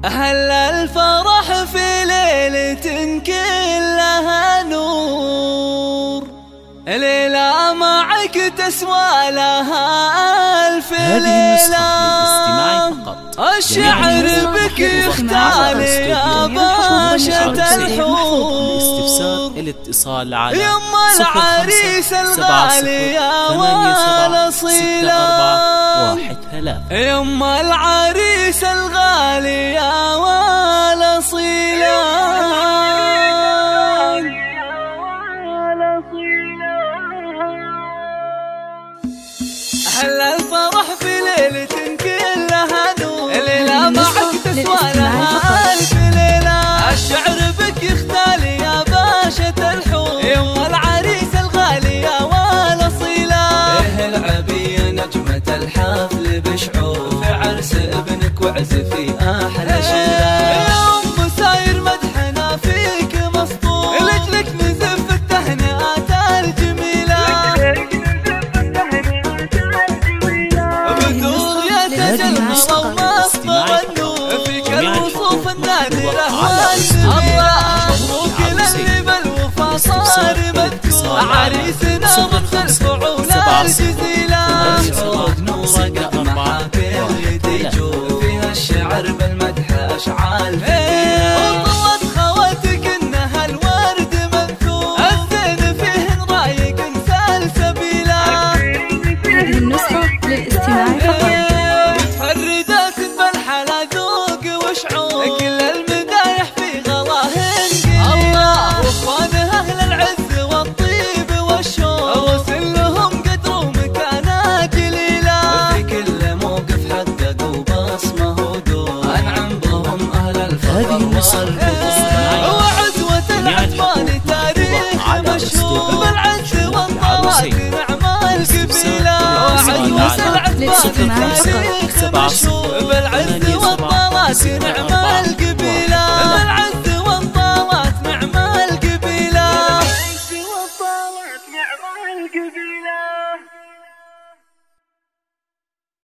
أهل الفرح في ليلة كلها نور، ليلة معك تسوى لها ألف ليلة. الشعر بك يختال يا باشا الحور، الاتصال على يما العريس الغالي يا والأصيلة، يما العريس الغالي يا والأصيلة. أهل الفرح في ليلة كلها نور، ليلة معك تسوى لها ألف ليلة. الشعر بك يختال يا باشا الحور، يما العريس الغالي يا والأصيلة. إيه العبي يا نجمة الحفل بشعور، في عرس ابنك واعزفي أحلى شيلة. يا أم ساير مدحنا فيك مسطور، لجلك نزف التهنئات الجميلة. بدور يتجلى ومصدر النور، فيك الوصوف النادرة والجميلة. مبروك للي بالوفا صار مذكور، عريسنا من الفعول الجزيلة. عود نورك محافل يديجور، فيها الشعر بالمدح أشعال فتيلة. وطلت خواتك إنها الورد منثور، الزين فيهن رايق سلسبيلة. هذه النسخة للاستماع فقط. متفردات بالحلا ذوق وشعور، كل المدايح في غلاهن قيلة. الله واخوانها أهل العز والطيب والشوق، وصل لهم قدر ومكانة جليلة. في كل موقف حققوا بصمة ودور، أنعم بهم أهل الفخر والبطولة. وعزوة العثمان تاريخ مشهور، بالعز والطاعات نعم القبيلة. وعزوة العثمان تاريخ مشهور.